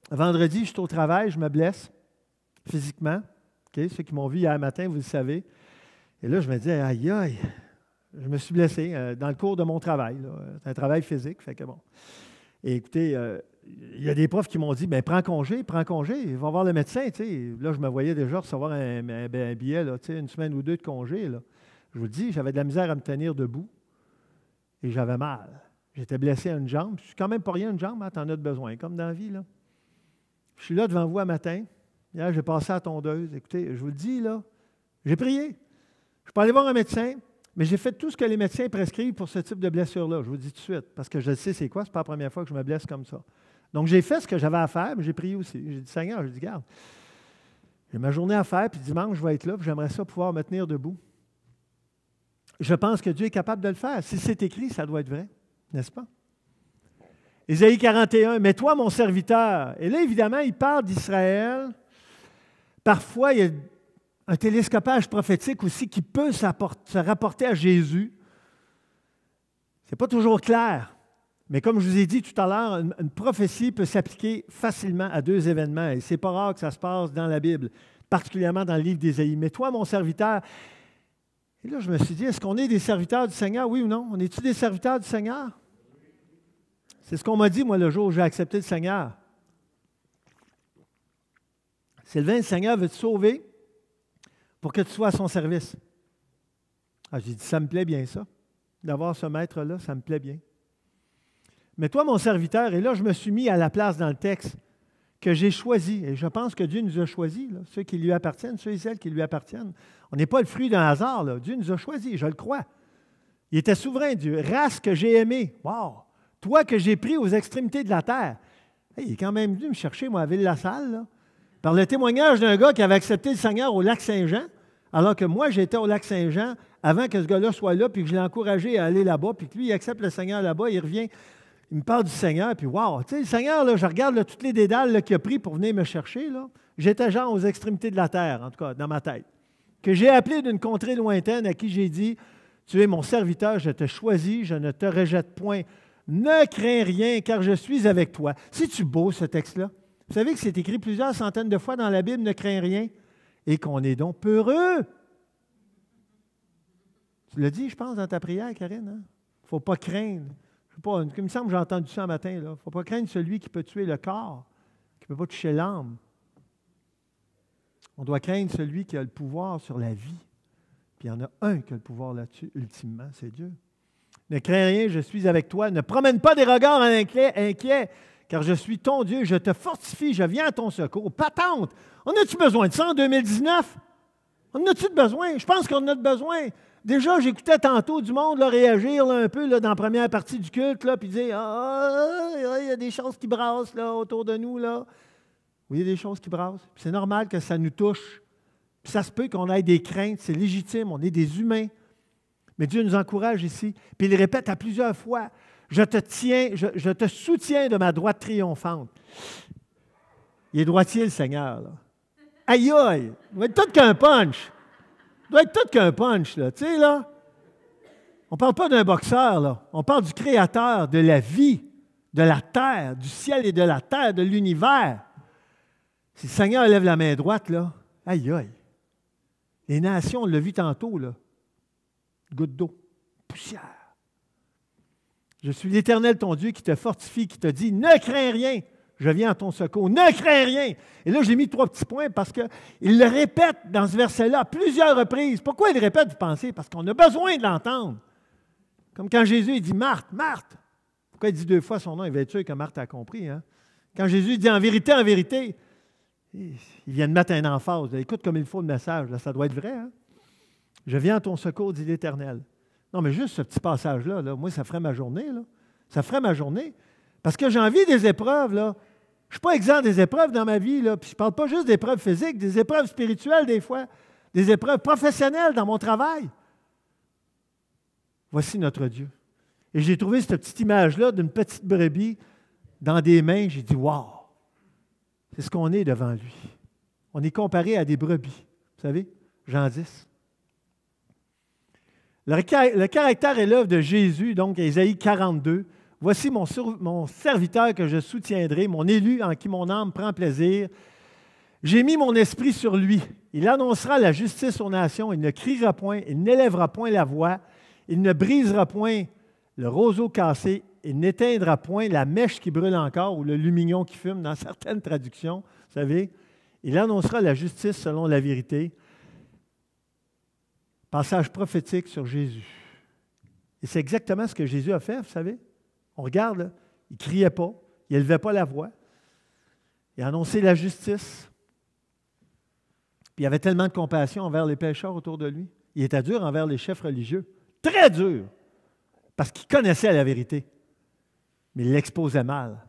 Vendredi, je suis au travail, je me blesse physiquement. Okay? Ceux qui m'ont vu hier matin, vous le savez. Et là, je me dis, aïe, aïe, je me suis blessé dans le cours de mon travail. C'est un travail physique, fait que bon. Et écoutez, il y a des profs qui m'ont dit, bien, prends congé, va voir le médecin. Tu sais. Là, je me voyais déjà recevoir un billet, là, tu sais, une semaine ou deux de congé. Là. Je vous le dis, j'avais de la misère à me tenir debout et j'avais mal. J'étais blessé à une jambe. Je suis quand même pas rien, une jambe, hein, tu en as besoin, comme dans la vie. Là. Je suis là devant vous un matin. Hier, j'ai passé à la tondeuse. Écoutez, je vous le dis, là, j'ai prié. Je peux aller voir un médecin, mais j'ai fait tout ce que les médecins prescrivent pour ce type de blessure-là. Je vous le dis tout de suite, parce que je sais c'est quoi. Ce n'est pas la première fois que je me blesse comme ça. Donc, j'ai fait ce que j'avais à faire, mais j'ai prié aussi. J'ai dit, Seigneur, garde, j'ai ma journée à faire, puis dimanche, je vais être là, puis j'aimerais ça pouvoir me tenir debout. Je pense que Dieu est capable de le faire. Si c'est écrit, ça doit être vrai, n'est-ce pas? Ésaïe 41, « Mais toi, mon serviteur », et là, évidemment, il parle d'Israël. Parfois, il y a un télescopage prophétique aussi qui peut se rapporter à Jésus. Ce n'est pas toujours clair. Mais comme je vous ai dit tout à l'heure, une prophétie peut s'appliquer facilement à deux événements. Et ce n'est pas rare que ça se passe dans la Bible, particulièrement dans le livre d'Ésaïe. « Mais toi, mon serviteur », et là, je me suis dit, est-ce qu'on est des serviteurs du Seigneur, oui ou non? On est-tu des serviteurs du Seigneur? C'est ce qu'on m'a dit, moi, le jour où j'ai accepté le Seigneur. Sylvain, le Seigneur veut te sauver pour que tu sois à son service. Ah, j'ai dit, ça me plaît bien, ça. D'avoir ce maître-là, ça me plaît bien. Mais toi, mon serviteur, et là, je me suis mis à la place dans le texte que j'ai choisi. Et je pense que Dieu nous a choisis, là, ceux qui lui appartiennent, ceux et celles qui lui appartiennent. On n'est pas le fruit d'un hasard, là. Dieu nous a choisis, je le crois. Il était souverain, Dieu. Race que j'ai aimée. Wow! Toi que j'ai pris aux extrémités de la terre. Hey, il est quand même venu me chercher, moi, à Ville-la-Salle, là, par le témoignage d'un gars qui avait accepté le Seigneur au lac Saint-Jean, alors que moi, j'étais au lac Saint-Jean avant que ce gars-là soit là, puis que je l'ai encouragé à aller là-bas, puis que lui, il accepte le Seigneur là-bas, il revient. il me parle du Seigneur, puis wow, tu sais, le Seigneur, là, je regarde là, toutes les dédales là, qu'il a pris pour venir me chercher. Là. J'étais genre aux extrémités de la terre, en tout cas, dans ma tête. Que j'ai appelé d'une contrée lointaine, à qui j'ai dit, tu es mon serviteur, je te choisis, je ne te rejette point. Ne crains rien, car je suis avec toi. C'est-tu beau, ce texte-là? Vous savez que c'est écrit plusieurs centaines de fois dans la Bible, ne crains rien, et qu'on est donc peureux. Tu l'as dit, je pense, dans ta prière, Karine. Il ne faut pas craindre. Je sais pas, il me semble que j'ai entendu ça un matin. Il ne faut pas craindre celui qui peut tuer le corps, qui ne peut pas toucher l'âme. On doit craindre celui qui a le pouvoir sur la vie. Puis il y en a un qui a le pouvoir là-dessus, ultimement, c'est Dieu. Ne crains rien, je suis avec toi. Ne promène pas des regards inquiets, car je suis ton Dieu, je te fortifie, je viens à ton secours. Patente! On a-tu besoin de ça en 2019? On a-tu besoin? Je pense qu'on en a besoin. Déjà, j'écoutais tantôt du monde là, réagir là, un peu là, dans la première partie du culte, là, puis dire il y a des choses qui brassent là, autour de nous. Là. Oui, il y a des choses qui brassent. Puis c'est normal que ça nous touche. Puis ça se peut qu'on ait des craintes, c'est légitime, on est des humains. Mais Dieu nous encourage ici. Puis il répète à plusieurs fois, je te soutiens de ma droite triomphante. Il est droitier, le Seigneur. Là. Aïe, aïe, il doit être tout qu'un punch. Il doit être tout qu'un punch, là. Tu sais, là, on ne parle pas d'un boxeur, là. On parle du Créateur de la vie, de la terre, du ciel et de la terre, de l'univers. Si le Seigneur lève la main droite, là, aïe, aïe. Les nations, on l'a vu tantôt, là. Goutte d'eau, poussière. Je suis l'Éternel, ton Dieu, qui te fortifie, qui te dit, ne crains rien, je viens à ton secours, ne crains rien. Et là, j'ai mis 3 petits points parce qu'il le répète dans ce verset-là à plusieurs reprises. Pourquoi il le répète, vous pensez? Parce qu'on a besoin de l'entendre. Comme quand Jésus il dit, Marthe, Marthe. Pourquoi il dit 2 fois son nom? Il va être sûr que Marthe a compris. Hein? Quand Jésus dit, en vérité, il vient de mettre un emphase. Écoute comme il faut le message, là, ça doit être vrai. Hein? Je viens à ton secours, dit l'Éternel. Non, mais juste ce petit passage-là, là, moi, ça ferait ma journée. Là. Ça ferait ma journée. Parce que j'ai envie des épreuves. Là. Je ne suis pas exempt des épreuves dans ma vie. Là. Puis je ne parle pas juste d'épreuves physiques, des épreuves spirituelles des fois, des épreuves professionnelles dans mon travail. Voici notre Dieu. Et j'ai trouvé cette petite image-là d'une petite brebis dans des mains. J'ai dit, wow! C'est ce qu'on est devant lui. On est comparé à des brebis. Vous savez, Jean 10. Le caractère et l'œuvre de Jésus, donc Ésaïe 42, « Voici mon serviteur que je soutiendrai, mon élu en qui mon âme prend plaisir. J'ai mis mon esprit sur lui. Il annoncera la justice aux nations. Il ne criera point, il n'élèvera point la voix. Il ne brisera point le roseau cassé. Il n'éteindra point la mèche qui brûle encore ou le lumignon qui fume dans certaines traductions. Vous savez, il annoncera la justice selon la vérité. » Passage prophétique sur Jésus. Et c'est exactement ce que Jésus a fait, vous savez. On regarde, là, il ne criait pas, il n'élevait pas la voix. Il a annoncé la justice. Puis il avait tellement de compassion envers les pécheurs autour de lui. Il était dur envers les chefs religieux. Très dur. Parce qu'il connaissait la vérité. Mais il l'exposait mal.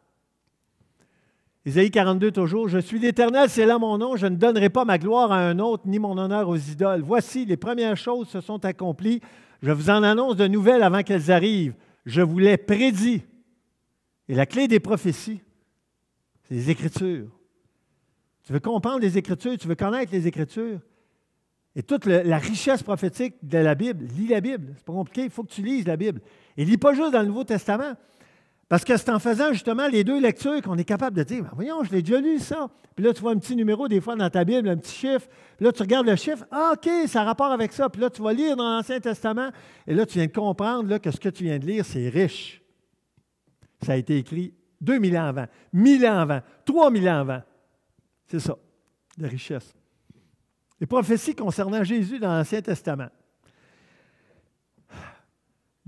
Ésaïe 42 toujours, « Je suis l'Éternel, c'est là mon nom, je ne donnerai pas ma gloire à un autre, ni mon honneur aux idoles. Voici, les premières choses se sont accomplies. Je vous en annonce de nouvelles avant qu'elles arrivent. Je vous l'ai prédit. » Et la clé des prophéties, c'est les Écritures. Tu veux comprendre les Écritures, tu veux connaître les Écritures. Et toute la richesse prophétique de la Bible, lis la Bible. C'est pas compliqué, il faut que tu lises la Bible. Et lis pas juste dans le Nouveau Testament. Parce que c'est en faisant justement les 2 lectures qu'on est capable de dire, voyons, je l'ai déjà lu ça. Puis là, tu vois un petit numéro des fois dans ta Bible, un petit chiffre. Puis là, tu regardes le chiffre, ah, OK, ça a rapport avec ça. Puis là, tu vas lire dans l'Ancien Testament. Et là, tu viens de comprendre là, que ce que tu viens de lire, c'est riche. Ça a été écrit 2000 ans avant, 1000 ans avant, 3000 ans avant. C'est ça, la richesse. Les prophéties concernant Jésus dans l'Ancien Testament.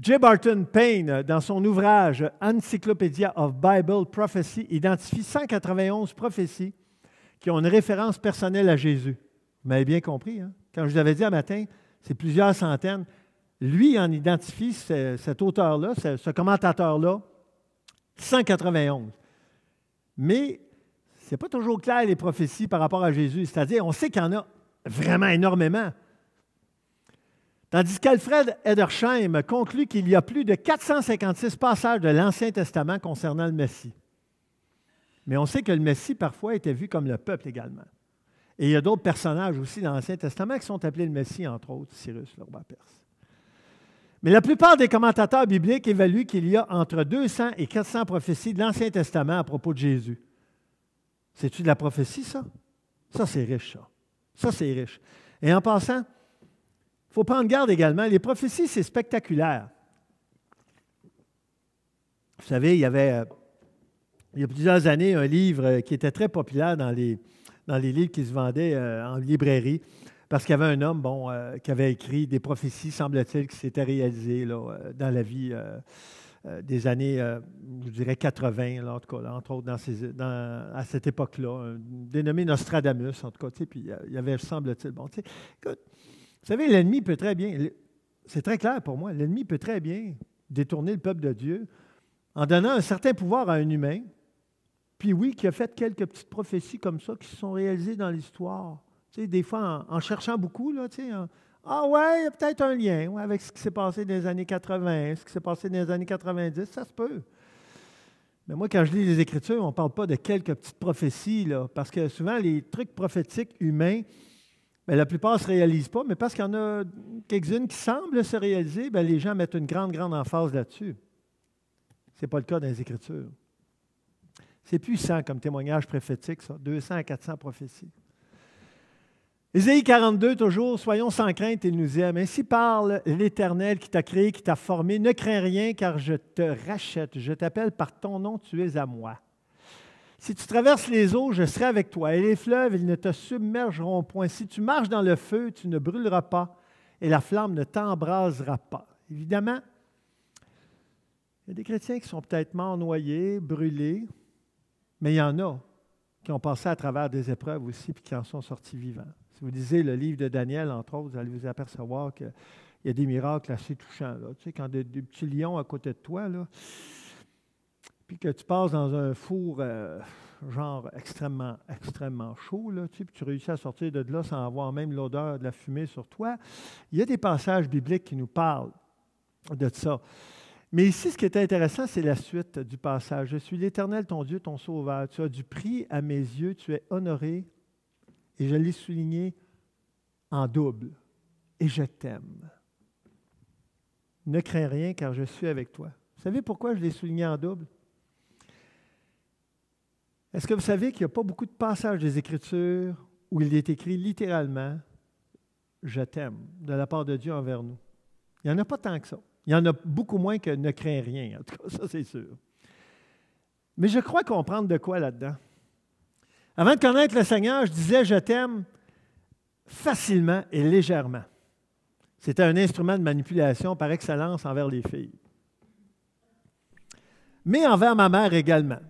J. Barton Payne, dans son ouvrage Encyclopedia of Bible Prophecy, identifie 191 prophéties qui ont une référence personnelle à Jésus. Vous m'avez bien compris, hein? Quand je vous avais dit un matin, c'est plusieurs centaines. Lui en identifie cet auteur-là, ce commentateur-là, 191. Mais ce n'est pas toujours clair les prophéties par rapport à Jésus. C'est-à-dire, on sait qu'il y en a vraiment énormément. Tandis qu'Alfred Edersheim conclut qu'il y a plus de 456 passages de l'Ancien Testament concernant le Messie. Mais on sait que le Messie, parfois, était vu comme le peuple également. Et il y a d'autres personnages aussi dans l'Ancien Testament qui sont appelés le Messie, entre autres, Cyrus, le roi perse. Mais la plupart des commentateurs bibliques évaluent qu'il y a entre 200 et 400 prophéties de l'Ancien Testament à propos de Jésus. C'est-tu de la prophétie, ça? Ça, c'est riche, ça. Ça, c'est riche. Et en passant, il faut prendre garde également. Les prophéties, c'est spectaculaire. Vous savez, il y a plusieurs années, un livre qui était très populaire dans les livres qui se vendaient en librairie, parce qu'il y avait un homme qui avait écrit des prophéties, semble-t-il, qui s'étaient réalisées là, dans la vie des années, je dirais 80, là, en tout cas, là, entre autres à cette époque-là, dénommé Nostradamus, en tout cas, puis il y avait, semble-t-il, écoute, vous savez, l'ennemi peut très bien, c'est très clair pour moi, l'ennemi peut très bien détourner le peuple de Dieu en donnant un certain pouvoir à un humain, puis oui, qui a fait quelques petites prophéties comme ça qui se sont réalisées dans l'histoire. Tu sais, des fois, en cherchant beaucoup, là, tu sais, ah ouais, il y a peut-être un lien avec ce qui s'est passé dans les années 80, ce qui s'est passé dans les années 90, ça se peut. Mais moi, quand je lis les Écritures, on ne parle pas de quelques petites prophéties, là, parce que souvent, les trucs prophétiques humains, bien, la plupart ne se réalisent pas, mais parce qu'il y en a quelques-unes qui semblent se réaliser, bien, les gens mettent une grande, grande emphase là-dessus. Ce n'est pas le cas dans les Écritures. C'est puissant comme témoignage prophétique, ça, 200 à 400 prophéties. Ésaïe 42, toujours, soyons sans crainte, il nous aime. Ainsi parle l'Éternel qui t'a créé, qui t'a formé. Ne crains rien, car je te rachète. Je t'appelle par ton nom, tu es à moi. Si tu traverses les eaux, je serai avec toi. Et les fleuves, ils ne te submergeront point. Si tu marches dans le feu, tu ne brûleras pas, et la flamme ne t'embrasera pas. Évidemment, il y a des chrétiens qui sont peut-être morts noyés, brûlés, mais il y en a qui ont passé à travers des épreuves aussi, puis qui en sont sortis vivants. Si vous lisez le livre de Daniel, entre autres, vous allez vous apercevoir qu'il y a des miracles assez touchants. Là. Tu sais, quand des petits lions à côté de toi, là, puis que tu passes dans un four genre extrêmement, extrêmement chaud, là, tu sais, puis tu réussis à sortir de là sans avoir même l'odeur de la fumée sur toi, il y a des passages bibliques qui nous parlent de ça. Mais ici, ce qui est intéressant, c'est la suite du passage. « Je suis l'Éternel, ton Dieu, ton Sauveur. Tu as du prix à mes yeux, tu es honoré. » Et je l'ai souligné en double. « Et je t'aime. Ne crains rien, car je suis avec toi. » Vous savez pourquoi je l'ai souligné en double? Est-ce que vous savez qu'il n'y a pas beaucoup de passages des Écritures où il est écrit littéralement « Je t'aime » de la part de Dieu envers nous? Il n'y en a pas tant que ça. Il y en a beaucoup moins que ne crains rien, en tout cas, ça c'est sûr. Mais je crois comprendre de quoi là-dedans. Avant de connaître le Seigneur, je disais « je t'aime » facilement et légèrement. C'était un instrument de manipulation par excellence envers les filles. Mais envers ma mère également,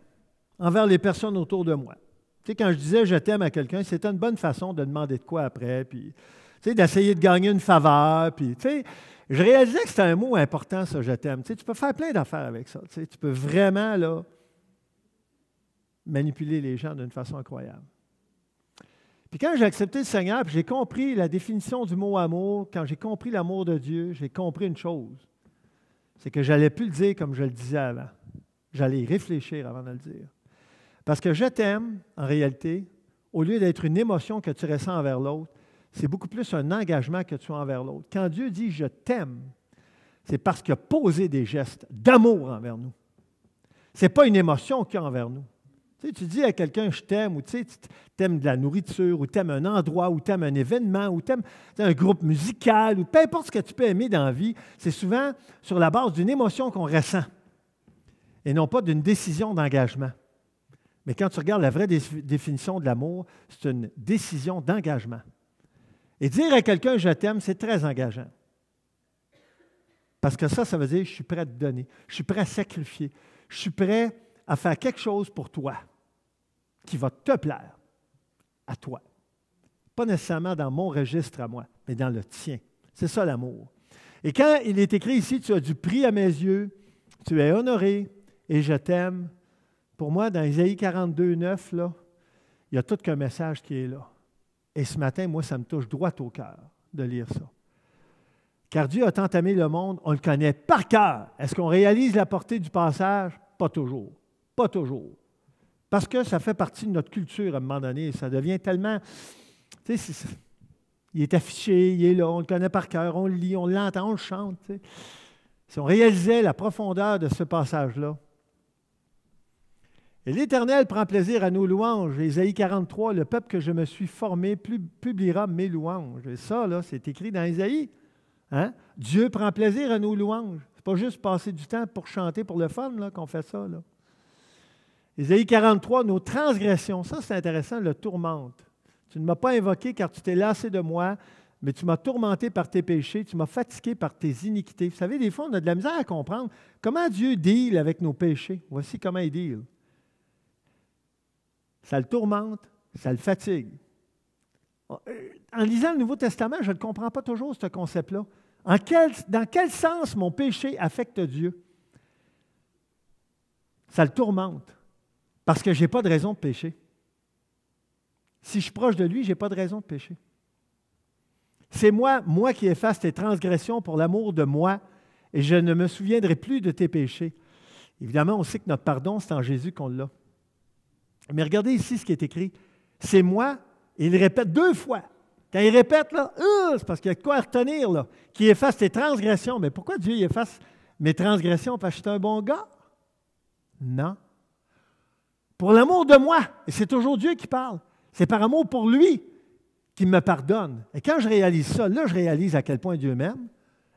envers les personnes autour de moi. Tu sais, quand je disais « je t'aime » à quelqu'un, c'était une bonne façon de demander de quoi après, puis tu sais, d'essayer de gagner une faveur, puis tu sais, je réalisais que c'était un mot important, ça, « je t'aime ». Tu sais, tu peux faire plein d'affaires avec ça. Tu sais, tu peux vraiment, là, manipuler les gens d'une façon incroyable. Puis quand j'ai accepté le Seigneur, puis j'ai compris la définition du mot « amour », quand j'ai compris l'amour de Dieu, j'ai compris une chose, c'est que je n'allais plus le dire comme je le disais avant. J'allais y réfléchir avant de le dire. Parce que « je t'aime », en réalité, au lieu d'être une émotion que tu ressens envers l'autre, c'est beaucoup plus un engagement que tu as envers l'autre. Quand Dieu dit « je t'aime », c'est parce qu'il a posé des gestes d'amour envers nous. Ce n'est pas une émotion qu'il y a envers nous. Tu sais, tu dis à quelqu'un « je t'aime » ou tu aimes de la nourriture, ou tu aimes un endroit, ou tu aimes un événement, ou tu aimes un groupe musical, ou peu importe ce que tu peux aimer dans la vie, c'est souvent sur la base d'une émotion qu'on ressent et non pas d'une décision d'engagement. Mais quand tu regardes la vraie définition de l'amour, c'est une décision d'engagement. Et dire à quelqu'un « je t'aime », c'est très engageant. Parce que ça veut dire « je suis prêt à te donner, je suis prêt à sacrifier, je suis prêt à faire quelque chose pour toi qui va te plaire à toi. » Pas nécessairement dans mon registre à moi, mais dans le tien. C'est ça l'amour. Et quand il est écrit ici « tu as du prix à mes yeux, tu es honoré et je t'aime », pour moi, dans Ésaïe 42, 9, là, il y a tout qu'un message qui est là. Et ce matin, moi, ça me touche droit au cœur de lire ça. Car Dieu a tant aimé le monde, on le connaît par cœur. Est-ce qu'on réalise la portée du passage? Pas toujours. Pas toujours. Parce que ça fait partie de notre culture à un moment donné. Ça devient tellement... Tu sais, il est affiché, il est là, on le connaît par cœur, on le lit, on l'entend, on le chante. Tu sais. Si on réalisait la profondeur de ce passage-là. Et l'Éternel prend plaisir à nos louanges. Ésaïe 43, le peuple que je me suis formé publiera mes louanges. Et ça, là, c'est écrit dans Ésaïe. Hein? Dieu prend plaisir à nos louanges. Ce n'est pas juste passer du temps pour chanter pour le fun là, qu'on fait ça. Là. Ésaïe 43, nos transgressions. Ça, c'est intéressant, le tourmente. Tu ne m'as pas invoqué car tu t'es lassé de moi, mais tu m'as tourmenté par tes péchés, tu m'as fatigué par tes iniquités. Vous savez, des fois, on a de la misère à comprendre comment Dieu deal avec nos péchés. Voici comment il deal. Ça le tourmente, ça le fatigue. En lisant le Nouveau Testament, je ne comprends pas toujours ce concept-là. Dans quel sens mon péché affecte Dieu? Ça le tourmente, parce que je n'ai pas de raison de pécher. Si je suis proche de lui, je n'ai pas de raison de pécher. C'est moi qui efface tes transgressions pour l'amour de moi, et je ne me souviendrai plus de tes péchés. Évidemment, on sait que notre pardon, c'est en Jésus qu'on l'a. Mais regardez ici ce qui est écrit. C'est moi, et il répète 2 fois. Quand il répète, là, c'est parce qu'il y a de quoi à retenir, là, qui efface tes transgressions. Mais pourquoi Dieu efface mes transgressions? Parce que je suis un bon gars? Non. Pour l'amour de moi, et c'est toujours Dieu qui parle, c'est par amour pour lui qu'il me pardonne. Et quand je réalise ça, là, je réalise à quel point Dieu m'aime,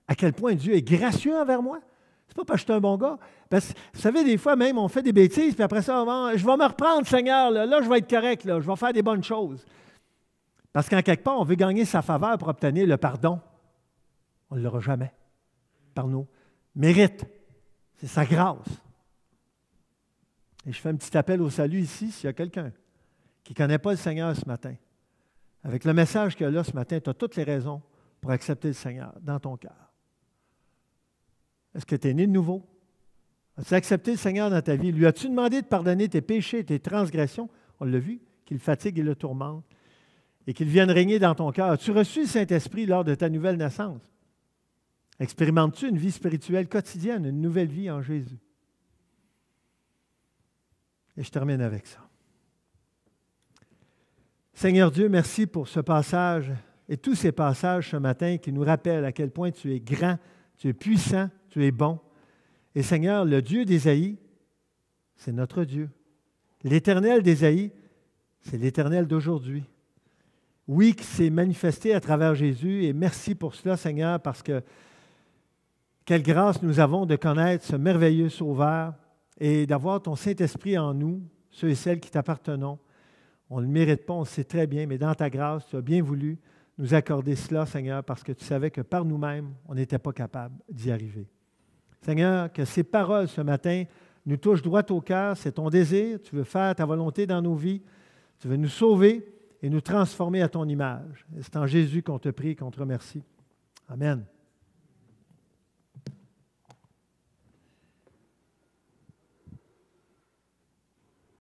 à quel point Dieu est gracieux envers moi. C'est pas parce que je suis un bon gars. Parce que, vous savez, des fois, même, on fait des bêtises, puis après ça, je vais me reprendre, Seigneur, là je vais être correct, là, je vais faire des bonnes choses. Parce qu'en quelque part, on veut gagner sa faveur pour obtenir le pardon. On ne l'aura jamais par nous. Mérite. C'est sa grâce. Et je fais un petit appel au salut ici, s'il y a quelqu'un qui ne connaît pas le Seigneur ce matin. Avec le message qu'il y a là ce matin, tu as toutes les raisons pour accepter le Seigneur dans ton cœur. Est-ce que tu es né de nouveau? As-tu accepté le Seigneur dans ta vie? Lui as-tu demandé de pardonner tes péchés et tes transgressions? On l'a vu, qu'il fatigue et le tourmente, et qu'il vienne régner dans ton cœur. As-tu reçu le Saint-Esprit lors de ta nouvelle naissance? Expérimentes-tu une vie spirituelle quotidienne, une nouvelle vie en Jésus? Et je termine avec ça. Seigneur Dieu, merci pour ce passage et tous ces passages ce matin qui nous rappellent à quel point tu es grand, tu es puissant, tu es bon. Et Seigneur, le Dieu d'Ésaïe, c'est notre Dieu. L'Éternel d'Ésaïe, c'est l'Éternel d'aujourd'hui. Oui, qui s'est manifesté à travers Jésus, et merci pour cela, Seigneur, parce que quelle grâce nous avons de connaître ce merveilleux Sauveur et d'avoir ton Saint-Esprit en nous, ceux et celles qui t'appartenons. On ne le mérite pas, on le sait très bien, mais dans ta grâce, tu as bien voulu nous accorder cela, Seigneur, parce que tu savais que par nous-mêmes, on n'était pas capable d'y arriver. Seigneur, que ces paroles ce matin nous touchent droit au cœur. C'est ton désir. Tu veux faire ta volonté dans nos vies. Tu veux nous sauver et nous transformer à ton image. Et c'est en Jésus qu'on te prie et qu'on te remercie. Amen.